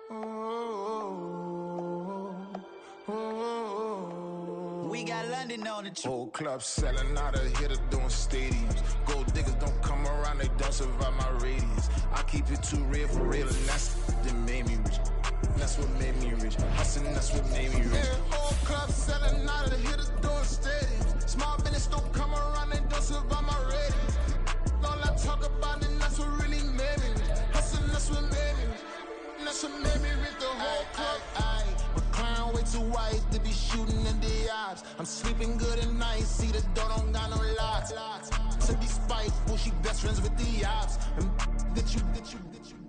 We got London on the trip. Whole club selling out of hitter doing stadiums. Gold diggers don't come around, they don't survive my radius. I keep it too real for real, and that's that made me rich. That's what made me rich. Hustling, that's what made me rich. Yeah, whole club selling out of the hitters doing stadiums. Small business don't come around, they don't survive my radius. All I talk about it, that's what really made me rich. Hustling, that's what made me rich. That's what made me rich. The whole club. My crown way too white to be shooting in the eyes. I'm sleeping good at night, see the door don't got no locks. To be spiteful, she best friends with the ops. And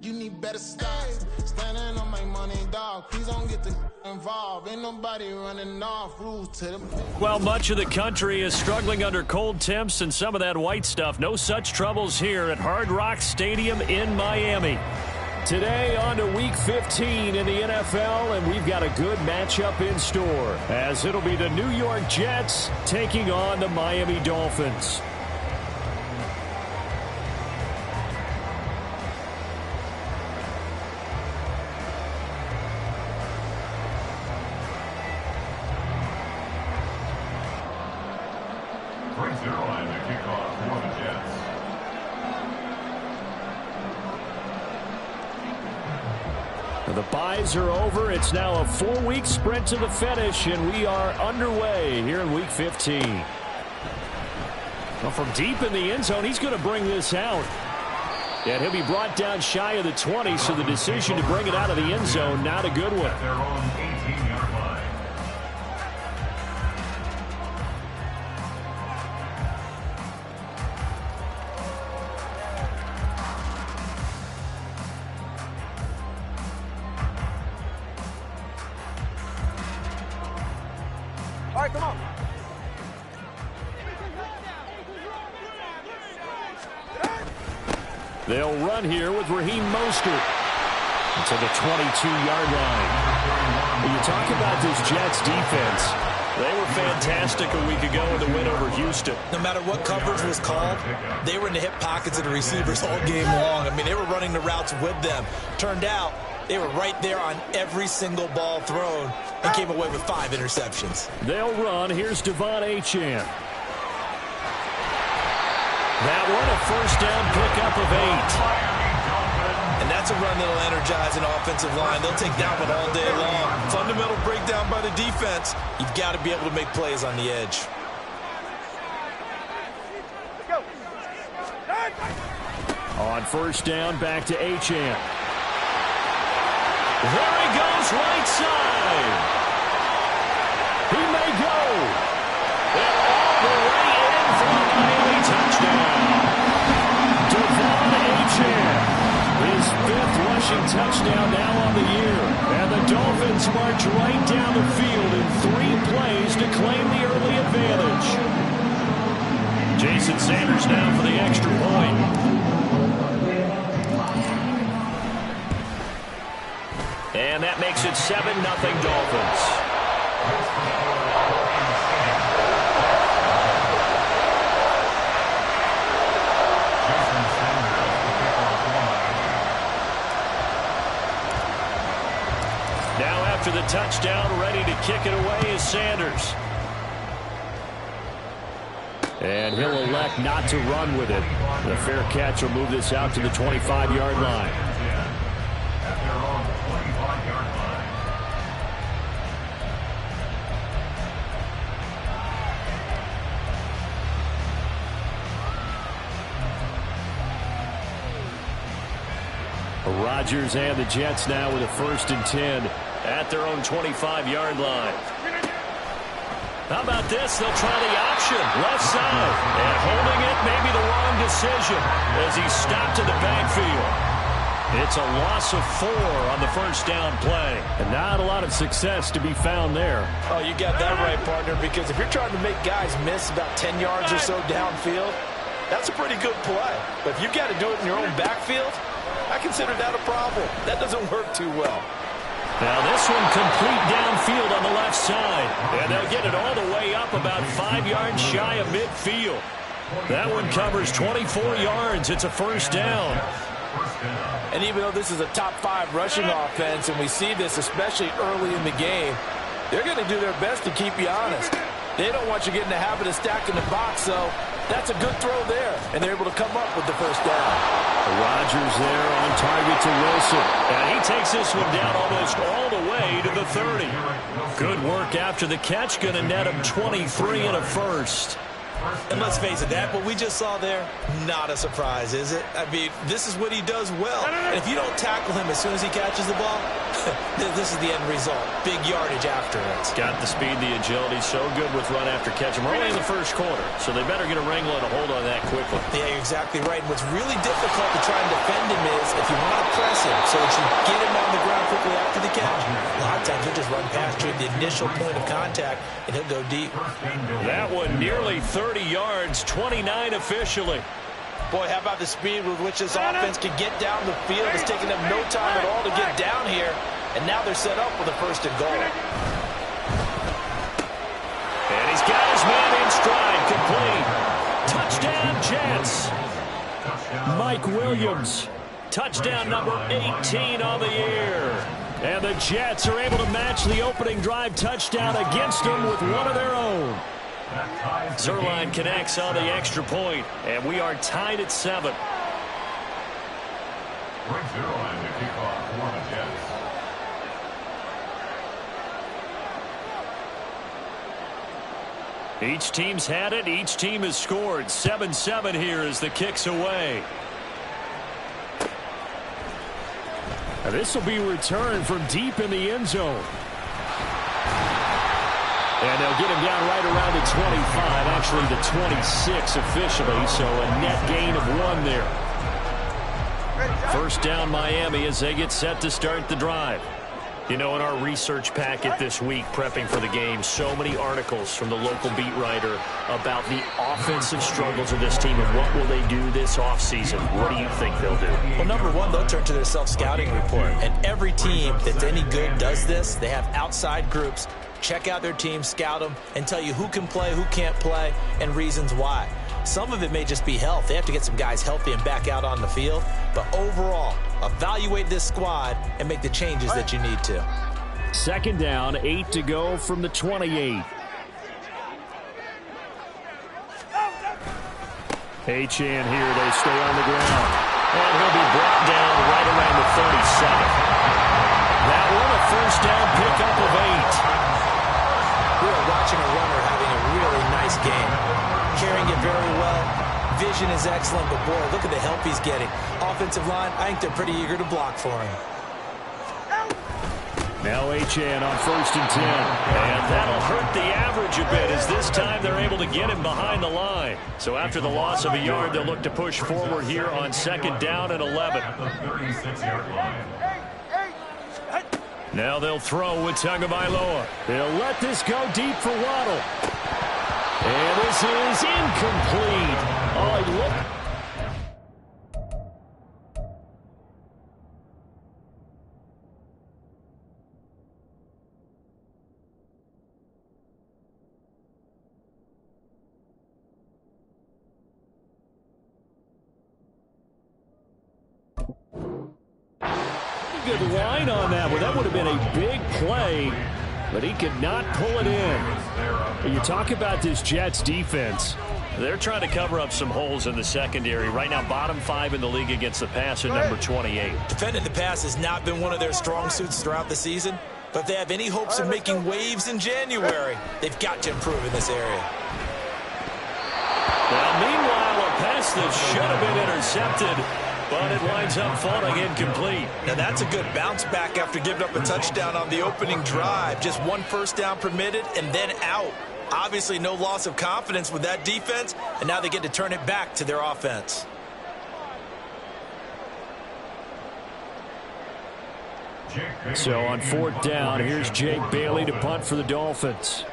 you need better stocks. Standing on my money, dog. Please don't get involved. Ain't nobody running off rules to them. Well, much of the country is struggling under cold temps and some of that white stuff. No such troubles here at Hard Rock Stadium in Miami. Today on to Week 15 in the NFL, and we've got a good matchup in store, as it'll be the New York Jets taking on the Miami Dolphins. The byes are over. It's now a 4-week sprint to the finish, and we are underway here in Week 15. Well, from deep in the end zone, he's going to bring this out. And he'll be brought down shy of the 20, so the decision to bring it out of the end zone, not a good one. All right, come on. They'll run here with Raheem Mostert to the 22-yard line. When you talk about this Jets defense, they were fantastic a week ago in the win over Houston. No matter what coverage was called, they were in the hip pockets of the receivers all game long. I mean, they were running the routes with them. Turned out they were right there on every single ball thrown and came away with 5 interceptions. They'll run. Here's Devon Achane. That one, a first down pickup of 8. And that's a run that'll energize an offensive line. They'll take that one all day long. Fundamental breakdown by the defense. You've got to be able to make plays on the edge. On first down, back to Achane. There he goes, right side. He may go. And all the way in for the Miami touchdown. Devon Achane, his 5th rushing touchdown now on the year. And the Dolphins march right down the field in 3 plays to claim the early advantage. Jason Sanders now for the extra point. And that makes it 7-0 Dolphins. Now after the touchdown, ready to kick it away is Sanders. And he'll elect not to run with it. The fair catch will move this out to the 25-yard line. Rodgers and the Jets now with a 1st and 10 at their own 25-yard line. How about this? They'll try the option, left side. And holding it, maybe the wrong decision as he stopped in the backfield. It's a loss of 4 on the first down play. And not a lot of success to be found there. Oh, you got that right, partner, because if you're trying to make guys miss about 10 yards or so downfield, that's a pretty good play. But if you've got to do it in your own backfield, I consider that a problem. That doesn't work too well. Now this one complete downfield on the left side. And they'll get it all the way up about 5 yards shy of midfield. That one covers 24 yards. It's a first down. And even though this is a top 5 rushing offense, and we see this especially early in the game, they're going to do their best to keep you honest. They don't want you getting the habit of stacking the box, so that's a good throw there, and they're able to come up with the first down. Rodgers there on target to Wilson. And he takes this one down almost all the way to the 30. Good work after the catch. Going to net him 23 and a first. And let's face it, that what we just saw there, not a surprise, is it? I mean, this is what he does well. And if you don't tackle him as soon as he catches the ball, this is the end result. Big yardage after it. Got the speed, the agility, so good with run after catch. We're only in the first quarter, so they better get a wrangle and a hold on that quickly. Yeah, you're exactly right. And what's really difficult to try and defend him is if you want to press him so that you get him on the ground quickly after the catch, a lot of times he'll just run past you at the initial point of contact, and he'll go deep. That one nearly 30 yards, 29 officially. Boy, how about the speed with which this offense can get down the field? It's taking them no time at all to get down here, and now they're set up with a first and goal. And he's got his man in stride, complete. Touchdown, Jets. Mike Williams, touchdown number 18 on the year. And the Jets are able to match the opening drive touchdown against them with one of their own. Zerline connects on the extra point, and we are tied at 7. Each team's had it. Each team has scored. 7-7 here as the kick's away. Now this will be returned from deep in the end zone. And they'll get him down right around the 25, actually the 26 officially, so a net gain of 1 there. First down Miami as they get set to start the drive. You know, in our research packet this week, prepping for the game, so many articles from the local beat writer about the offensive struggles of this team and what will they do this offseason. What do you think they'll do? Well, number one, they'll turn to their self-scouting report. And every team that's any good does this. They have outside groups. Check out their team, scout them, and tell you who can play, who can't play, and reasons why. Some of it may just be health. They have to get some guys healthy and back out on the field. But overall, evaluate this squad and make the changes that you need to. Second down, 8 to go from the 28. Achane here, they stay on the ground. And he'll be brought down right around the 37. That one, a first down pickup of 8. We are watching a runner having a really nice game. Carrying it very well. Vision is excellent, but boy, look at the help he's getting. Offensive line, I think they're pretty eager to block for him. Now Achane on first and 10. And that'll hurt the average a bit as this time they're able to get him behind the line. So after the loss of a yard, they'll look to push forward here on second down and 11. Now they'll throw with Tagovailoa. They'll let this go deep for Waddle. And this is incomplete. Oh, look. Good line on that one. That would have been a big play, but he could not pull it in. You talk about this Jets defense. They're trying to cover up some holes in the secondary. Right now, bottom 5 in the league against the pass at number 28. Defending the pass has not been one of their strong suits throughout the season, but if they have any hopes of making waves in January, they've got to improve in this area. Now, meanwhile, a pass that should have been intercepted, but it winds up falling incomplete. Now that's a good bounce back after giving up a touchdown on the opening drive. Just one first down permitted and then out. Obviously no loss of confidence with that defense, and now they get to turn it back to their offense. So on fourth down, here's Jake Bailey to punt for the Dolphins.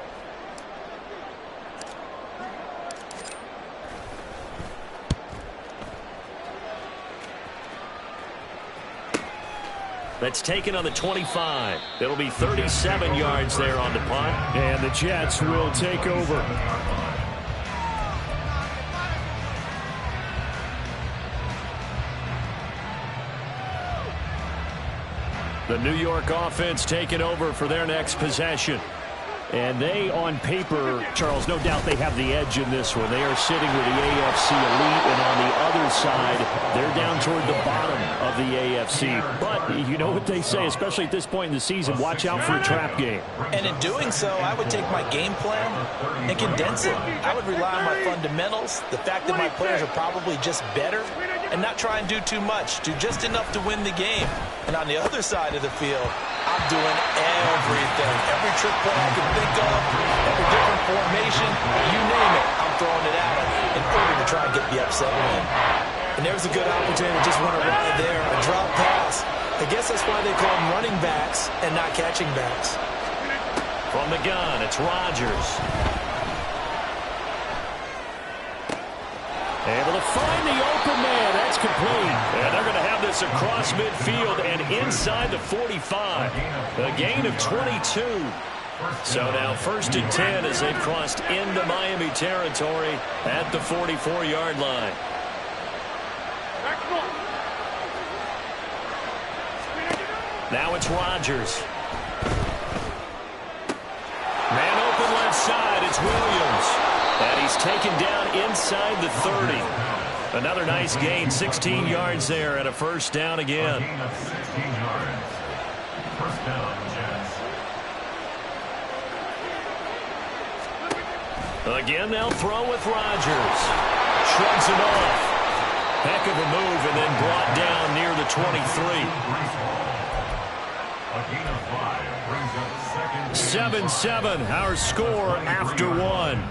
That's taken on the 25. It'll be 37 yards there on the punt. And the Jets will take over. The New York offense taking over for their next possession. And they, on paper, Charles, no doubt they have the edge in this one. They are sitting with the AFC elite, and on the other side, they're down toward the bottom of the AFC. But you know what they say, especially at this point in the season, watch out for a trap game. And in doing so, I would take my game plan and condense it. I would rely on my fundamentals, the fact that my players are probably just better, and not try and do too much, do just enough to win the game. And on the other side of the field, I'm doing everything. Every trick play I can think of, every different formation, you name it, I'm throwing it at them in order to try and get the upset win. And there's a good opportunity to just run a ride there, a drop pass. I guess that's why they call them running backs and not catching backs. From the gun, it's Rodgers. Able to find the open man. That's complete. And they're going to have this across midfield and inside the 45. A gain of 22. So now 1st and 10 as they've crossed into Miami territory at the 44-yard line. Now it's Rodgers. Man open left side. It's Williams. And he's taken down inside the 30. Another nice gain, 16 yards there, and a first down again. Again, they'll throw with Rodgers. Shrugs it off. Heck of a move, and then brought down near the 23. 7-7, our score after one.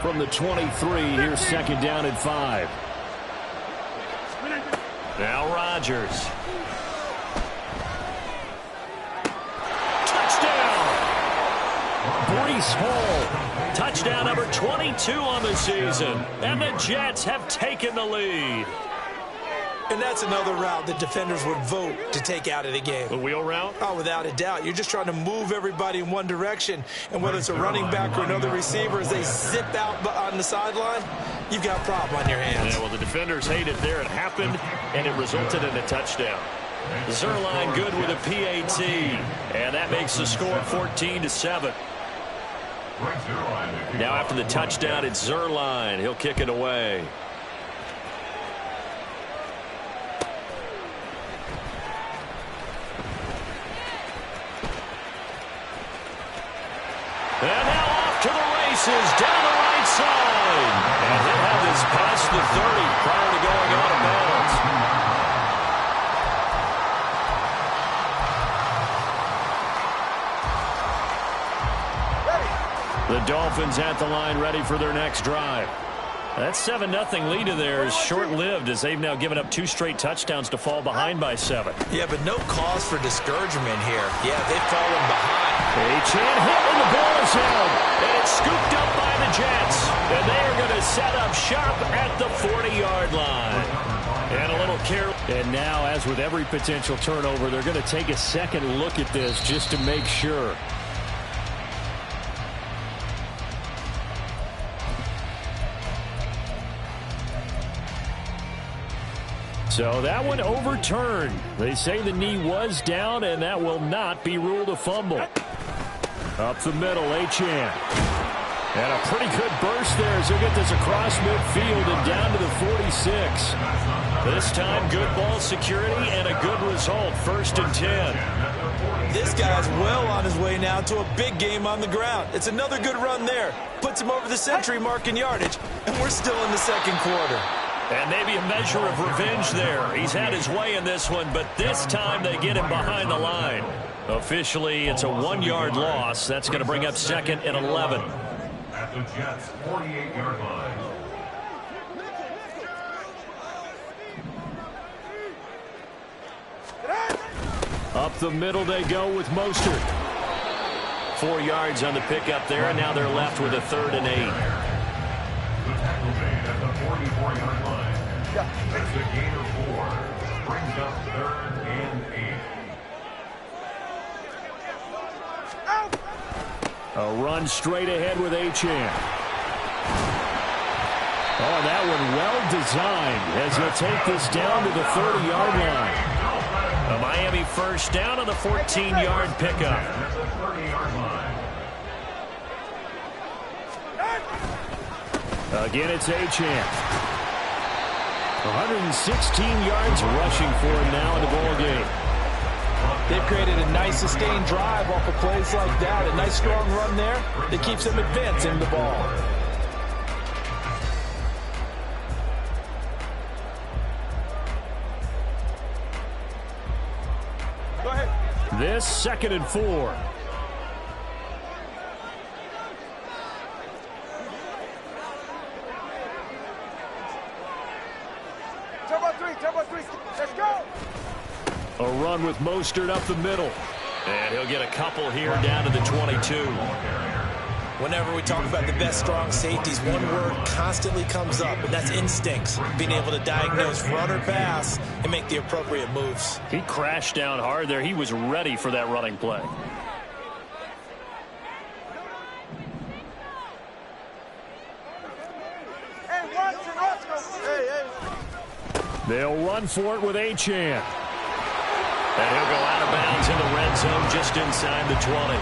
From the 23, here's 2nd down and 5. Now Rodgers. Touchdown! Breece Hall. Touchdown number 22 on the season. And the Jets have taken the lead. And that's another route that defenders would vote to take out of the game. The wheel route? Oh, without a doubt. You're just trying to move everybody in one direction. And whether it's a running back or another receiver, as they zip out on the sideline, you've got a problem on your hands. Yeah, well, the defenders hate it there. It happened, and it resulted in a touchdown. Zerline good with a PAT. And that makes the score 14-7. Now after the touchdown, it's Zerline. He'll kick it away. And now off to the races, down the right side. And he'll have this past the 30 prior to going out of bounds. The Dolphins at the line, ready for their next drive. That 7-0 lead of theirs is short-lived as they've now given up 2 straight touchdowns to fall behind by 7. Yeah, but no cause for discouragement here. Yeah, they've fallen behind. Achane hit and the ball is held. And it's scooped up by the Jets. And they are going to set up shop at the 40-yard line. And a little care. And now, as with every potential turnover, they're going to take a second look at this just to make sure. So that one overturned. They say the knee was down, and that will not be ruled a fumble. Up the middle, Achane. And a pretty good burst there as they get this across midfield and down to the 46. This time, good ball security and a good result. 1st and 10. This guy's well on his way now to a big game on the ground. It's another good run there. Puts him over the century mark in yardage, and we're still in the 2nd quarter. And maybe a measure of revenge there. He's had his way in this one, but this time they get him behind the line. Officially, it's a 1-yard loss. That's going to bring up 2nd and 11. At the Jets' 48-yard line. Up the middle they go with Mostert. 4 yards on the pickup there, and now they're left with a 3rd and 8. The tackle made at the 44-yard line. Makes a gain of 4. Brings up 3rd and 8. A run straight ahead with Achane. Oh, and that one well designed as he'll take this down to the 30-yard line. A Miami first down on the 14-yard pickup. Again, it's Achane. 116 yards rushing for him now in the ball game. They've created a nice sustained drive off of plays like that. A nice strong run there that keeps them advancing the ball. Go ahead. This 2nd and 4. Turbo 3. Let's go. A run with Mostert up the middle. And he'll get a couple here down to the 22. Whenever we talk about the best strong safeties, one word constantly comes up, and that's instincts. Being able to diagnose run or pass and make the appropriate moves. He crashed down hard there. He was ready for that running play. Hey, Watson, let's go. Hey. They'll run for it with Achane. And he'll go out of bounds in the red zone just inside the 20.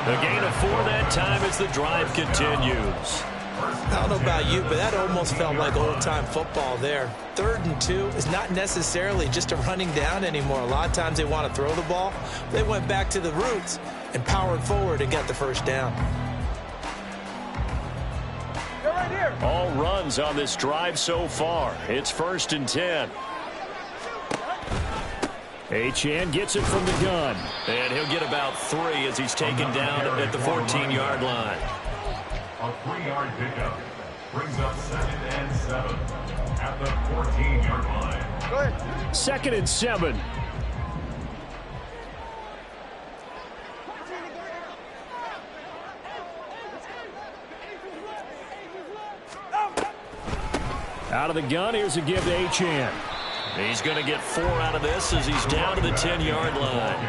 A gain of 4 that time as the drive continues. I don't know about you, but that almost felt like old-time football there. 3rd and 2 is not necessarily just a running down anymore. A lot of times they want to throw the ball. They went back to the roots and powered forward and got the first down. They're right here. All runs on this drive so far. It's 1st and 10. Achane gets it from the gun. And he'll get about 3 as he's taken down at the 14-yard line. A 3-yard pickup brings up 2nd and 7 at the 14-yard line. Go ahead. 2nd and 7. Out of the gun, here's a give to Achane. He's going to get 4 out of this as he's down to the 10-yard line.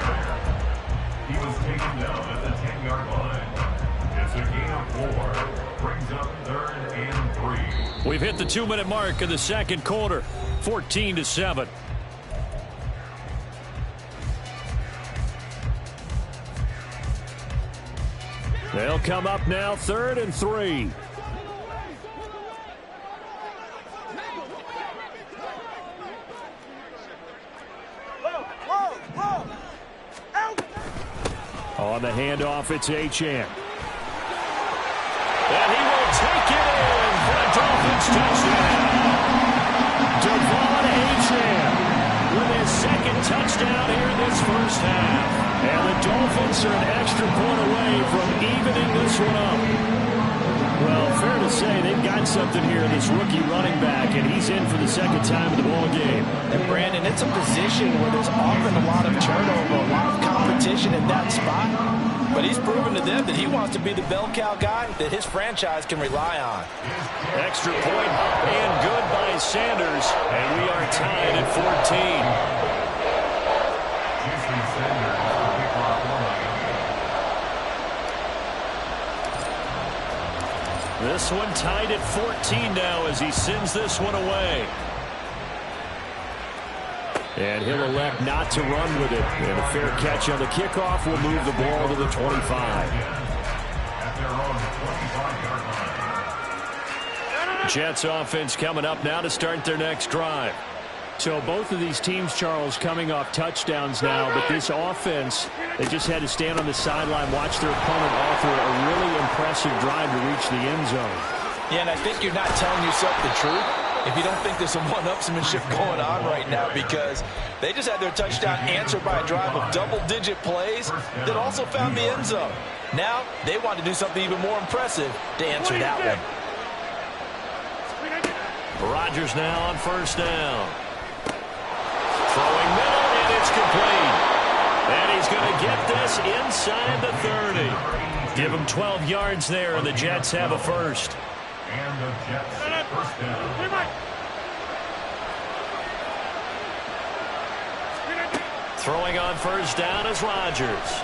He was taken down at the 10-yard line. It's a gain of 4. Brings up 3rd and 3. We've hit the 2-minute mark of the 2nd quarter. 14-7. They'll come up now 3rd and 3. On the handoff, it's Achane. And he will take it in for a Dolphins touchdown. Devon Achane with his 2nd touchdown here in this first half. And the Dolphins are an extra point away from evening this one up. Well, fair to say they've got something here in this rookie running back, and he's in for the 2nd time in the ball game. And Brandon, it's a position where there's often a lot of turnover, a lot of competition in that spot. But he's proven to them that he wants to be the bell cow guy that his franchise can rely on. Extra point up and good by Sanders, and we are tied at 14. This one tied at 14 now as he sends this one away. And he'll elect not to run with it. And a fair catch on the kickoff will move the ball to the 25. Jets offense coming up now to start their next drive. So both of these teams, Charles, coming off touchdowns now, but this offense, they just had to stand on the sideline, watch their opponent offer a really impressive drive to reach the end zone. Yeah, and I think you're not telling yourself the truth if you don't think there's some one-upsmanship going on right now, because they just had their touchdown answered by a drive of double-digit plays that also found the end zone. Now they want to do something even more impressive to answer that one. Rodgers now on 1st down. Throwing middle, and it's complete. And he's going to get this inside the 30. Give him 12 yards there, and the Jets have a first. And the Jets first down. Throwing on 1st down is Rodgers.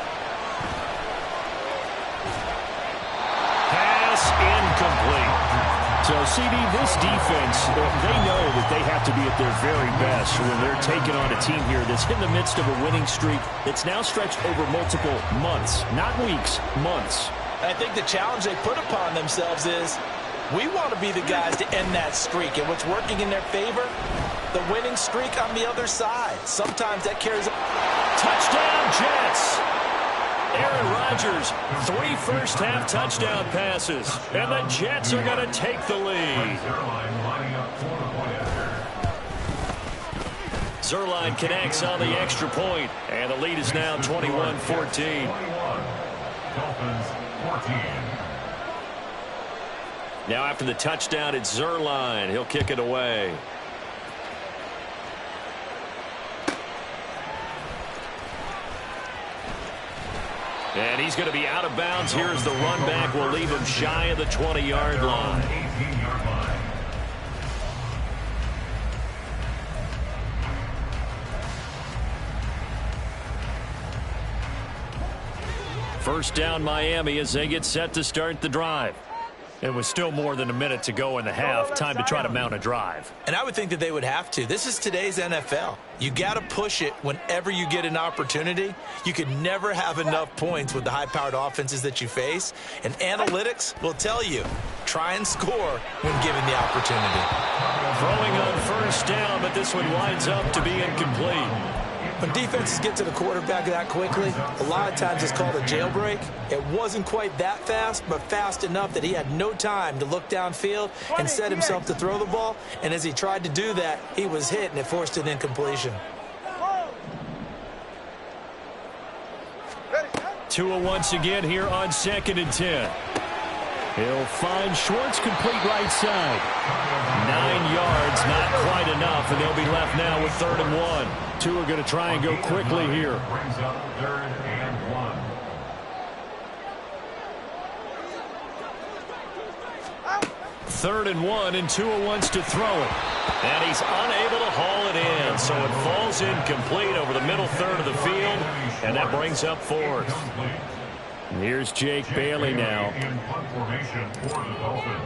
Pass incomplete. So, CD, this defense, they know that they have to be at their very best when they're taking on a team here that's in the midst of a winning streak that's now stretched over multiple months, not weeks, months. I think the challenge they put upon themselves is we want to be the guys to end that streak. And what's working in their favor? The winning streak on the other side. Sometimes that carries a touchdown, Jets. Aaron Rodgers, 3 first-half touchdown passes, and the Jets are going to take the lead. Zerline connects on the extra point, and the lead is now 21-14. Now after the touchdown, it's Zerline. He'll kick it away. And he's going to be out of bounds. Here's the run back. Will leave him shy of the 20-yard line. First down, Miami, as they get set to start the drive. It was still more than a minute to go in the half. Time to try to mount a drive. And I would think that they would have to. This is today's NFL. You got to push it whenever you get an opportunity. You can never have enough points with the high-powered offenses that you face. And analytics will tell you, try and score when given the opportunity. Throwing on first down, but this one winds up to be incomplete. When defenses get to the quarterback that quickly, a lot of times it's called a jailbreak. It wasn't quite that fast, but fast enough that he had no time to look downfield and set himself to throw the ball. And as he tried to do that, he was hit, and it forced an incompletion. Tua once again here on 2nd and 10. He'll find Schwartz complete right side. 9 yards, not quite enough, and they'll be left now with 3rd and 1. Tua going to try and go quickly here. Brings up 3rd and 1. Third and 1, and Tua wants to throw it. And he's unable to haul it in, so it falls incomplete over the middle third of the field, and that brings up 4th. Here's Jake Bailey now. In punt formation for the Dolphins.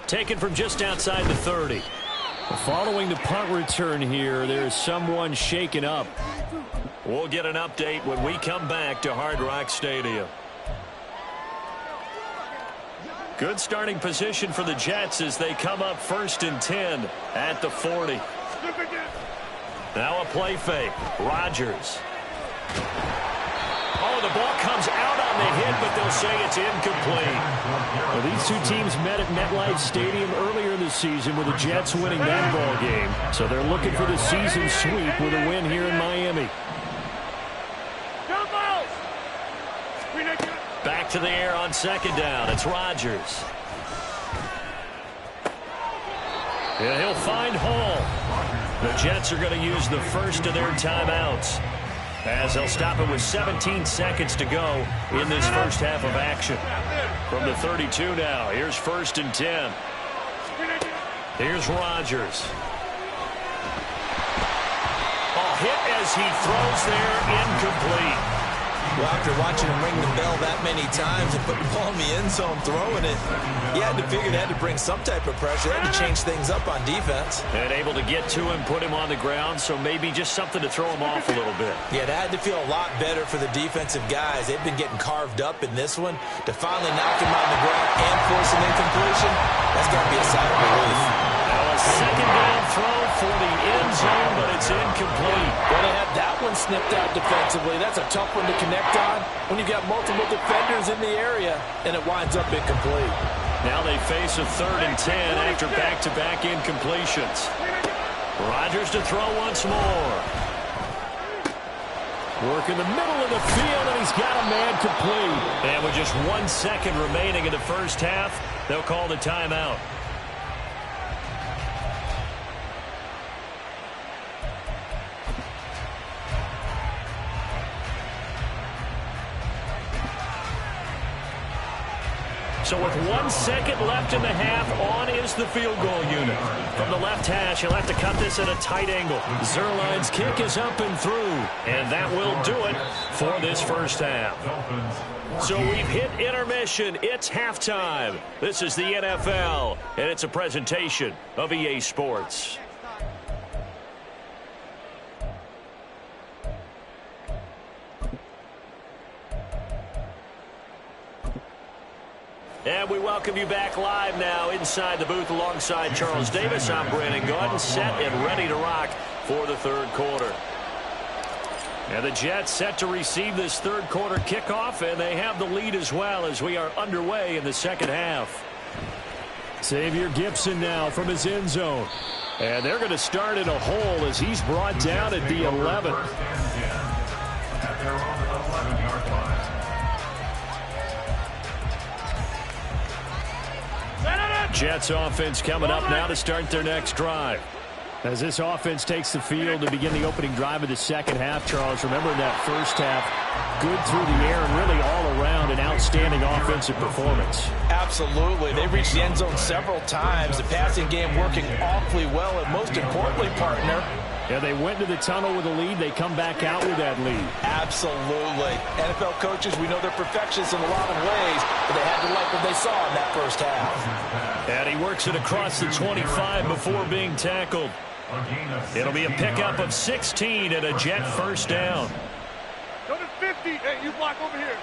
Taken from just outside the 30. Following the punt return here, there's someone shaken up. We'll get an update when we come back to Hard Rock Stadium. Good starting position for the Jets as they come up 1st and 10 at the 40. Now a play fake. Rodgers. Oh, the ball comes out on the hit, but they'll say it's incomplete. Well, these two teams met at MetLife Stadium earlier this season with the Jets winning that ball game. So they're looking for the season sweep with a win here in Miami. Back to the air on 2nd down. It's Rodgers. And he'll find Hall. The Jets are going to use the first of their timeouts, as they'll stop it with 17 seconds to go in this first half of action. From the 32 now, here's 1st and 10. Here's Rodgers. Oh, hit as he throws there, incomplete. Well, after watching him ring the bell that many times and put the ball in the end zone throwing it, he had to figure they had to bring some type of pressure. They had to change things up on defense. And able to get to him, put him on the ground, so maybe just something to throw him off a little bit. Yeah, that had to feel a lot better for the defensive guys. They've been getting carved up in this one. To finally knock him on the ground and force an incompletion, that's got to be a sigh of relief. Now a 2nd down throw for the end zone, but it's incomplete. Well, they had that one snipped out defensively. That's a tough one to connect on when you've got multiple defenders in the area, and it winds up incomplete. Now they face a 3rd and 10 after back-to-back incompletions. Rodgers to throw once more. Work in the middle of the field, and he's got a man complete. And with just 1 second remaining in the first half, they'll call the timeout. So with 1 second left in the half, on is the field goal unit. From the left hash, he'll have to cut this at a tight angle. Zerline's kick is up and through, and that will do it for this first half. So we've hit intermission. It's halftime. This is the NFL, and it's a presentation of EA Sports. And we welcome you back live now inside the booth alongside Charles Davis. I'm Brandon Gaudin, set and ready to rock for the third quarter. And the Jets set to receive this third quarter kickoff, and they have the lead as well as we are underway in the second half. Xavier Gibson now from his end zone. And they're going to start in a hole as he's brought down at the 11. At their own 11-yard line. Jets offense coming up now to start their next drive. As this offense takes the field to begin the opening drive of the second half, Charles, remember in that first half, good through the air and really all around an outstanding offensive performance. Absolutely. They reached the end zone several times. The passing game working awfully well, and most importantly, partner, yeah, they went to the tunnel with a lead. They come back out with that lead. Absolutely. NFL coaches, we know they're perfectionists in a lot of ways, but they had to like what they saw in that first half. And he works it across the 25 before being tackled. It'll be a pickup of 16 and a Jet first down. Go to 50. Hey, you block over here.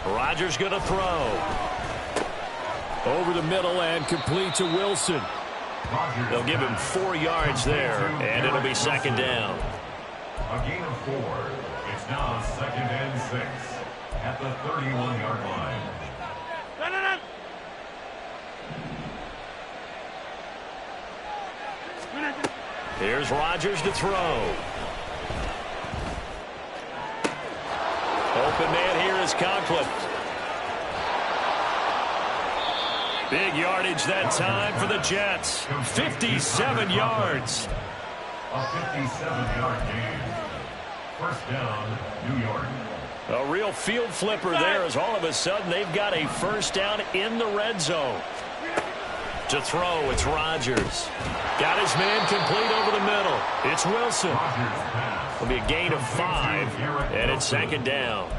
Rodgers going to throw. Over the middle and complete to Wilson. They'll give him 4 yards there, and it'll be second down. A gain of 4. It's now 2nd and 6 at the 31-yard line. Here's Rodgers to throw. Open man here is Conklin. Big yardage that time for the Jets. 57 yards. A 57-yard gain. First down, New York. A real field flipper there as all of a sudden they've got a first down in the red zone. To throw, it's Rodgers. Got his man complete over the middle. It's Wilson. It'll be a gain of 5, and it's second down.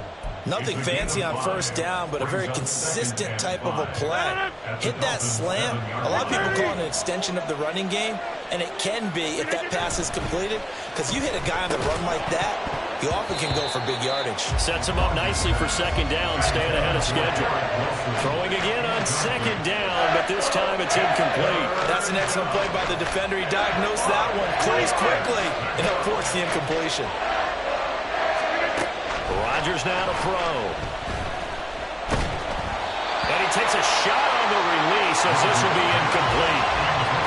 Nothing fancy on first down, but a very consistent type of a play. Hit that slant. A lot of people call it an extension of the running game, and it can be if that pass is completed, because you hit a guy on the run like that, you often can go for big yardage. Sets him up nicely for second down, staying ahead of schedule. Throwing again on second down, but this time it's incomplete. That's an excellent play by the defender. He diagnosed that one, closed quickly, and he'll force the incompletion. Rodgers now to throw. And he takes a shot on the release as this will be incomplete.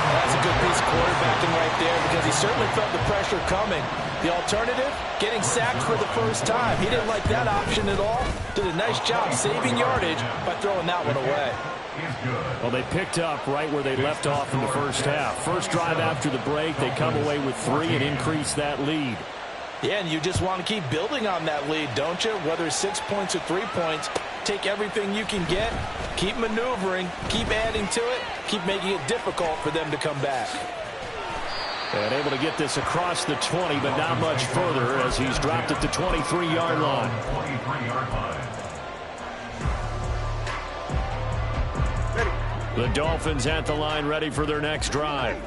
That's a good piece of quarterbacking right there because he certainly felt the pressure coming. The alternative, getting sacked for the first time. He didn't like that option at all. Did a nice job saving yardage by throwing that one away. Well, they picked up right where they left off in the first half. First drive after the break, they come away with 3 and increase that lead. Yeah, and you just want to keep building on that lead, don't you? Whether it's 6 points or 3 points, take everything you can get, keep maneuvering, keep adding to it, keep making it difficult for them to come back. And able to get this across the 20, but not much further as he's dropped at the 23-yard line. 23-yard line. The Dolphins at the line ready for their next drive.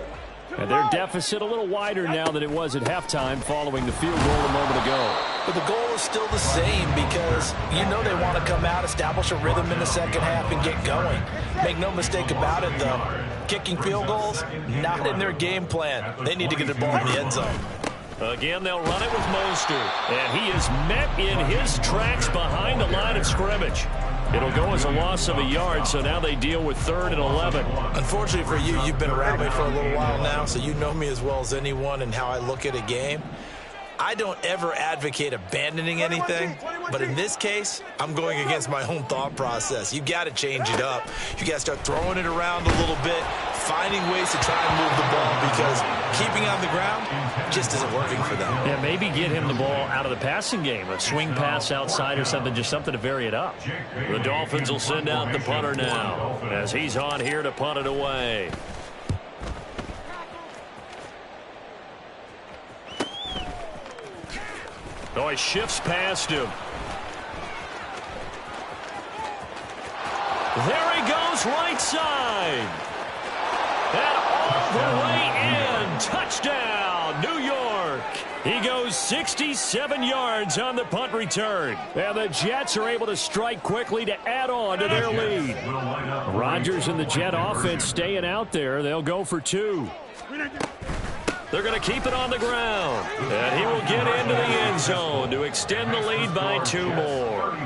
And their deficit a little wider now than it was at halftime following the field goal a moment ago. But the goal is still the same because you know they want to come out, establish a rhythm in the second half, and get going. Make no mistake about it, though. Kicking field goals, not in their game plan. They need to get the ball in the end zone. Again, they'll run it with Mostert. And he is met in his tracks behind the line of scrimmage. It'll go as a loss of a yard, so now they deal with 3rd and 11. Unfortunately for you, you've been around me for a little while now, so you know me as well as anyone and how I look at a game. I don't ever advocate abandoning anything, but in this case, I'm going against my own thought process. You got to change it up. You got to start throwing it around a little bit, finding ways to try and move the ball, because keeping on the ground just isn't working for them. Yeah, maybe get him the ball out of the passing game, a swing pass outside or something, just something to vary it up. The Dolphins will send out the punter now as he's on here to punt it away. Oh, he shifts past him. There he goes, right side. And all the way in. Touchdown, New York. He goes 67 yards on the punt return. And the Jets are able to strike quickly to add on to their lead. Rodgers and the Jet offense staying out there. They'll go for 2. They're going to keep it on the ground. And he will get into the end zone to extend the lead by 2 more.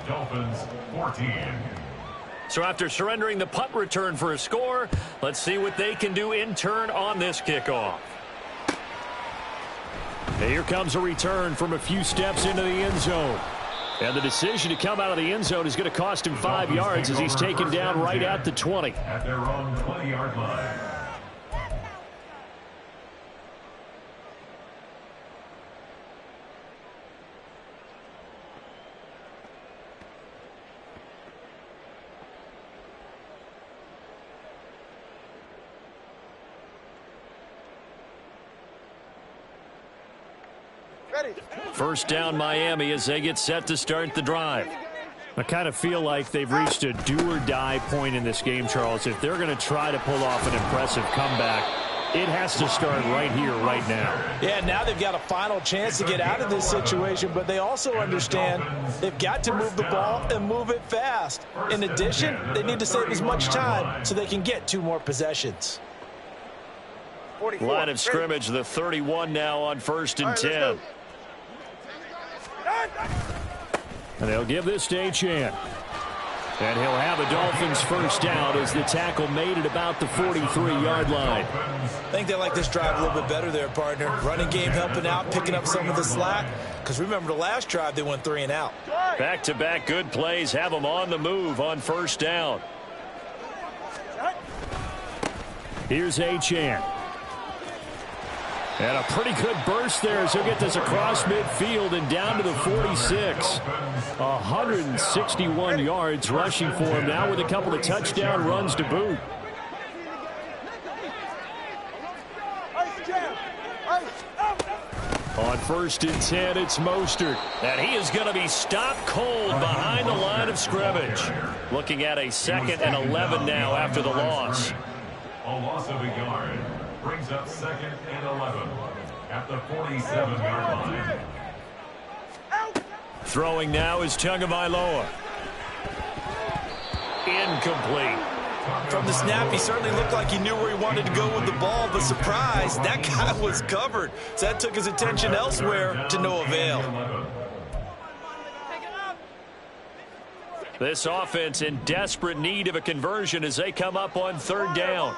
Dolphins 14. So after surrendering the punt return for a score, let's see what they can do in turn on this kickoff. And here comes a return from a few steps into the end zone. And the decision to come out of the end zone is going to cost him 5 yards as he's taken down right at the 20. At their own 20-yard line. First down, Miami, as they get set to start the drive. I kind of feel like they've reached a do-or-die point in this game, Charles. If they're going to try to pull off an impressive comeback, it has to start right here, right now. Yeah, now they've got a final chance to get out of this situation, but they also understand they've got to move the ball and move it fast. In addition, they need to save as much time so they can get 2 more possessions. Line of scrimmage, the 31 now on 1st and 10. And they'll give this to Achane. And he'll have a Dolphins first down as the tackle made it about the 43-yard line. I think they like this drive a little bit better there, partner. Running game helping out, picking up some of the slack. Because remember the last drive, they went 3 and out. Back-to-back good plays have them on the move on first down. Here's Achane. And a pretty good burst there as he'll get this across midfield and down to the 46. 161 yards rushing for him now with a couple of touchdown runs to boot. On 1st and 10, it's Mostert. And he is going to be stopped cold behind the line of scrimmage. Looking at a 2nd and 11 now after the loss. A loss of a yard. Brings up 2nd and 11 at the 47-yard line. Throwing now is Tagovailoa. Incomplete. From the snap, he certainly looked like he knew where he wanted to go with the ball, but surprise, that guy was covered. So that took his attention elsewhere to no avail. This offense in desperate need of a conversion as they come up on 3rd down.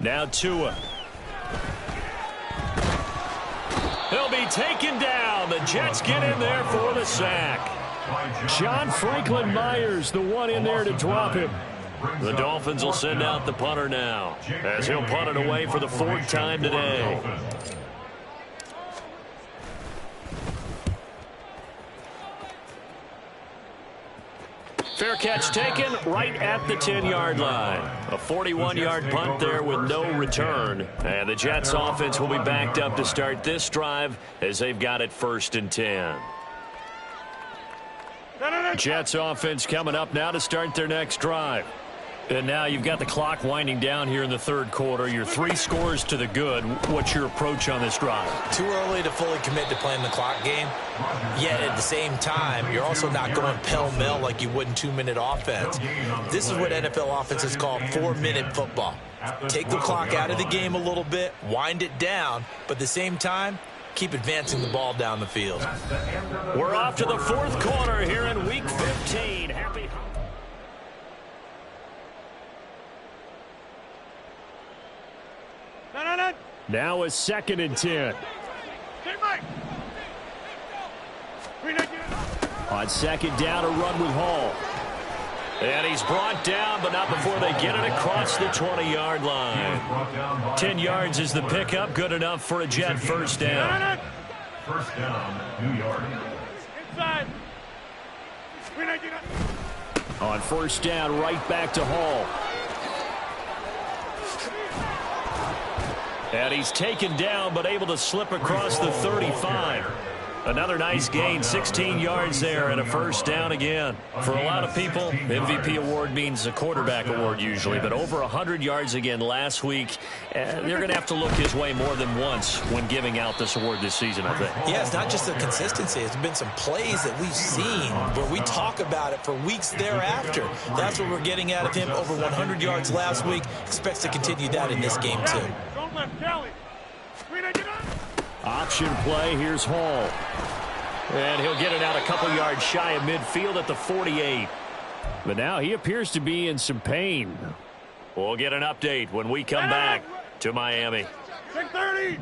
Now Tua. He'll be taken down. The Jets get in there for the sack. John Franklin Myers, the one in there to drop him. The Dolphins will send out the punter now as he'll punt it away for the 4th time today. Fair catch taken right at the 10-yard line. A 41-yard punt there with no return. And the Jets offense will be backed up to start this drive as they've got it 1st and 10. Jets offense coming up now to start their next drive. And now you've got the clock winding down here in the 3rd quarter. You're 3 scores to the good. What's your approach on this drive? Too early to fully commit to playing the clock game. Yet at the same time, you're also not going pell-mell like you would in 2-minute offense. This is what NFL offenses call 4-minute football. Take the clock out of the game a little bit, wind it down, but at the same time, keep advancing the ball down the field. We're off to the 4th quarter here in Week 15. Happy Now a 2nd and 10. On 2nd down, a run with Hall. And he's brought down, but not before they get it across the 20-yard line. 10 yards is the pickup, good enough for a Jet first down. First down, New York. Inside. On 1st down, right back to Hall. And he's taken down, but able to slip across the 35. Another nice gain, 16 yards there, and a first down again. For a lot of people, MVP award means a quarterback award usually, but over 100 yards again last week. They're going to have to look his way more than once when giving out this award this season, I think. Yeah, it's not just the consistency. It's been some plays that we've seen where we talk about it for weeks thereafter. That's what we're getting out of him. Over 100 yards last week. Expects to continue that in this game, too. Option play, here's Hall. And he'll get it out a couple yards shy of midfield at the 48. But now he appears to be in some pain. We'll get an update when we come back to Miami. 6:30.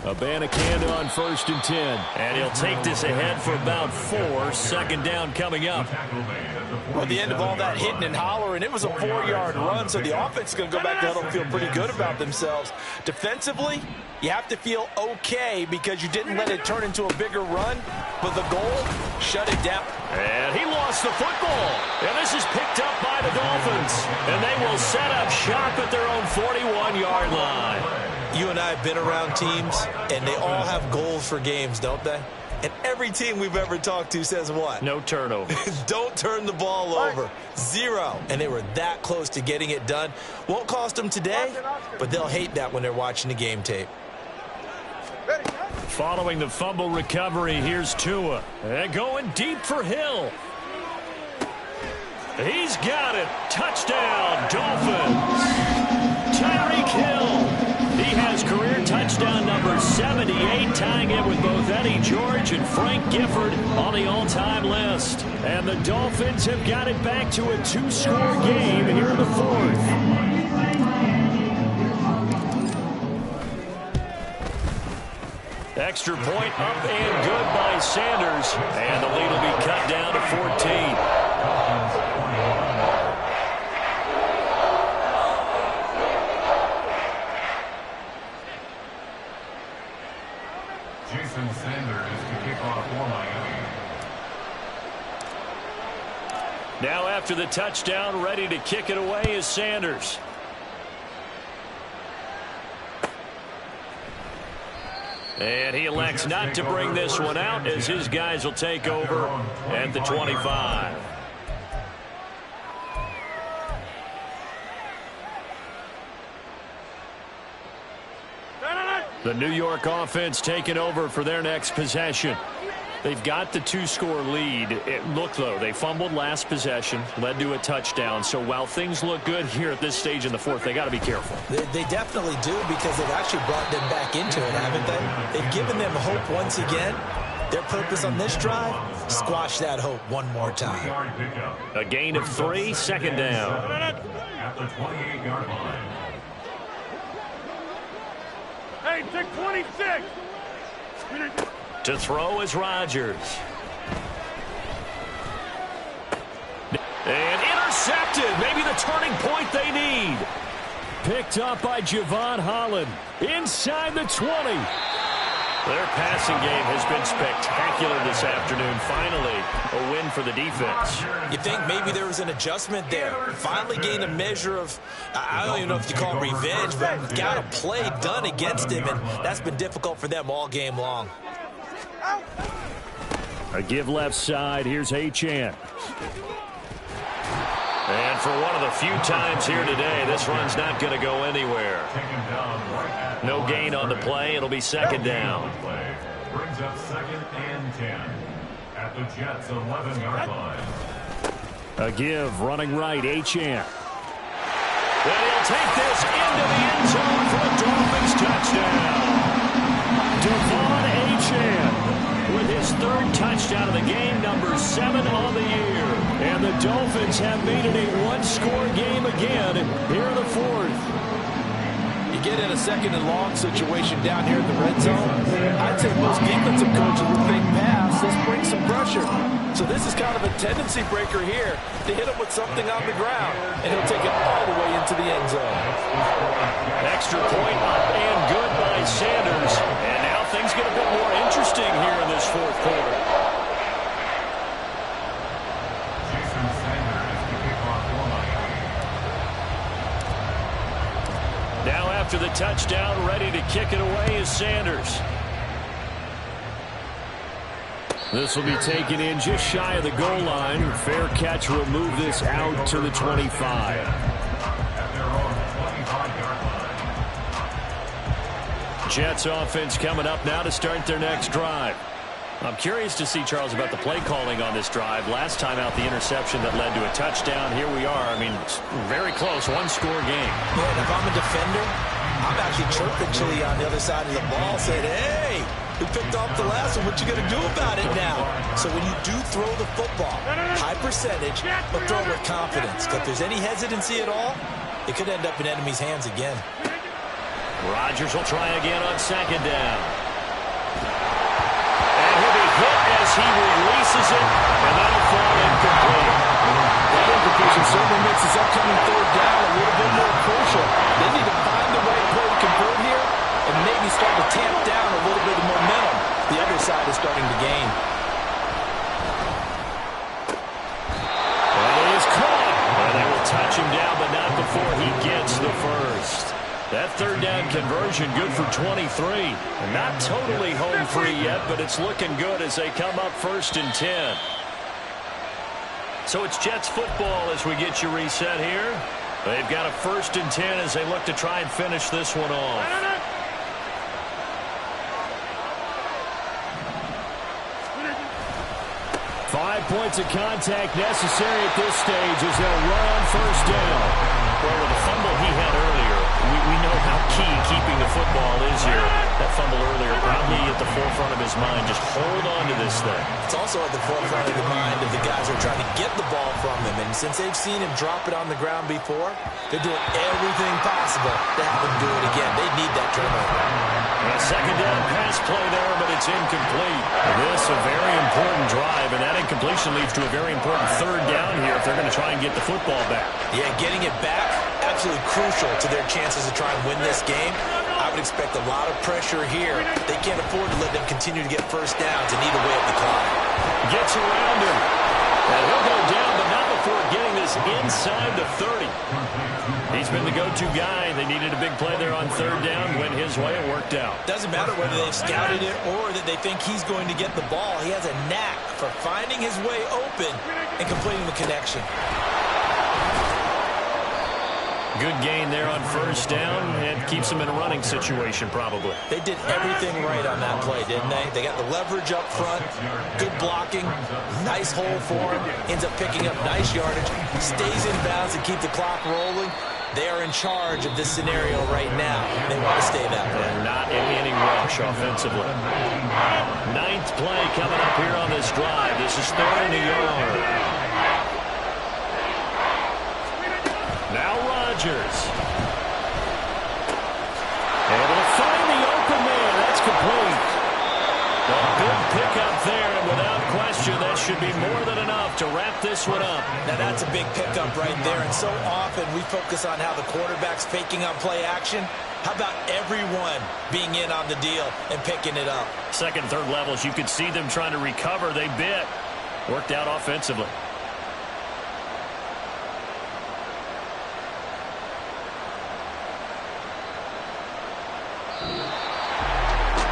Abanikanda on 1st and 10. And he'll take this ahead for about 4. 2nd down coming up. Well, at the end of all that hitting and hollering, it was a 4-yard run, so the offense is going to go back to huddle and feel pretty good about themselves. Defensively, you have to feel okay because you didn't let it turn into a bigger run, but the goal, shut it down. And he lost the football. And this is picked up by the Dolphins. And they will set up shop at their own 41-yard line. You and I have been around teams, and they all have goals for games, don't they? And every team we've ever talked to says what? No turnovers. Don't turn the ball over. 0. And they were that close to getting it done. Won't cost them today, but they'll hate that when they're watching the game tape. Following the fumble recovery, here's Tua. And going deep for Hill. He's got it. Touchdown, Dolphins. Tyreek Hill. He has career touchdown number 78, tying it with both Eddie George and Frank Gifford on the all-time list. And the Dolphins have got it back to a 2-score game here in the 4th. Extra point up and good by Sanders. And the lead will be cut down to 14. Jason Sanders to kick off for Miami. Now after the touchdown, ready to kick it away is Sanders. And he elects not to bring this one out as his guys will take over at the 25. The New York offense taking over for their next possession. They've got the 2-score lead. Look, though, they fumbled last possession, led to a touchdown. So while things look good here at this stage in the 4th, they got to be careful. They definitely do because they've actually brought them back into it, haven't they? They've given them hope once again. Their purpose on this drive, squash that hope one more time. A gain of 3, 2nd down. At the 28-yard line. Hey, take 26. To throw is Rodgers. And intercepted. Maybe the turning point they need. Picked up by Javon Holland. Inside the 20. Their passing game has been spectacular this afternoon. Finally, a win for the defense. You think maybe there was an adjustment there. Finally gained a measure of, I don't even know if you call it revenge, but got a play done against him, and that's been difficult for them all game long. A give left side. Here's Achane. And for one of the few times here today, this run's not going to go anywhere. No gain on the play. It'll be 2nd down. Brings up 2nd and 10 at the Jets' 11-yard line. A give, running right, Achane. And he'll take this into the end zone for a Dolphins touchdown. Devon Achane with his 3rd touchdown of the game, number 7 on the year. And the Dolphins have made it a one-score game again here in the fourth. You get in a second and long situation down here in the red zone. I'd say most defensive coaches would think pass. Let's bring some pressure. So this is kind of a tendency breaker here to hit him with something on the ground. And he'll take it all the way into the end zone. Extra point up and good by Sanders. And now things get a bit more interesting here in this fourth quarter. Now after the touchdown, ready to kick it away is Sanders. This will be taken in just shy of the goal line. Fair catch will move this out to the 25. Jets offense coming up now to start their next drive. I'm curious to see, Charles, about the play calling on this drive. Last time out, the interception that led to a touchdown. Here we are. I mean, it's very close, one-score game. Yeah, and if I'm a defender, I'm actually chirping Chili on the other side of the ball, saying, hey, we picked off the last one. What you going to do about it now? So when you do throw the football, high percentage, but throw with confidence. Because if there's any hesitancy at all, it could end up in enemy's hands again. Rodgers will try again on second down. And he'll be hit as he releases it, and that'll fall incomplete. That implication certainly makes this upcoming third down a little bit more crucial. They need to find the right play to convert here and maybe start to tamp down a little bit of momentum. The other side is starting to gain. And he is caught. And they will touch him down, but not before he gets the first. That third down conversion good for 23. Not totally home free yet, but it's looking good as they come up 1st and 10. So it's Jets football as we get you reset here. They've got a 1st and 10 as they look to try and finish this one off. 5 points of contact necessary at this stage as they'll run on 1st down. Well, with the fumble he had earlier, we know how key keeping the football is here. That fumble earlier probably at the forefront of his mind. Just hold on to this thing. It's also at the forefront of the mind of the guys who are trying to get the ball from him. And since they've seen him drop it on the ground before, they're doing everything possible to have him do it again. They need that turnover. A second down pass play there, but it's incomplete. This a very important drive, and that incompletion leads to a very important third down here if they're going to try and get the football back. Yeah, getting it back, absolutely crucial to their chances to try and win this game. I would expect a lot of pressure here. They can't afford to let them continue to get first downs and either way up the clock. Gets around him. And he'll go down, but not before getting this inside the 30. He's been the go-to guy. They needed a big play there on third down. Went his way. It worked out. Doesn't matter whether they've scouted it or that they think he's going to get the ball. He has a knack for finding his way open and completing the connection. Good gain there on 1st down, and keeps them in a running situation probably. They did everything right on that play, didn't they? They got the leverage up front, good blocking, nice hole for him, ends up picking up nice yardage, stays in bounds and keep the clock rolling. They are in charge of this scenario right now. They want to stay that way. And not in any rush offensively. 9th play coming up here on this drive. This is 3rd and a yard. Now Rodgers. Able to find the open man. That's complete. A big pickup there, and without question, that should be more than enough to wrap this one up. Now that's a big pickup right there, and so often we focus on how the quarterback's faking on play action. How about everyone being in on the deal and picking it up? Second and third levels, you could see them trying to recover. They bit. Worked out offensively.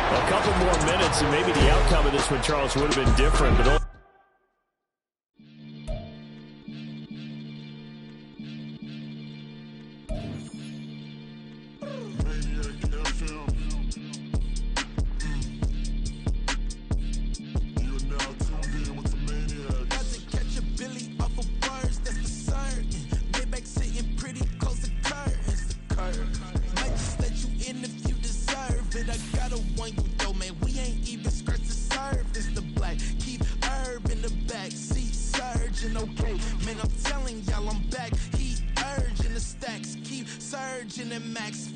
A couple more minutes, and maybe the outcome of this one, Charles, would have been different. But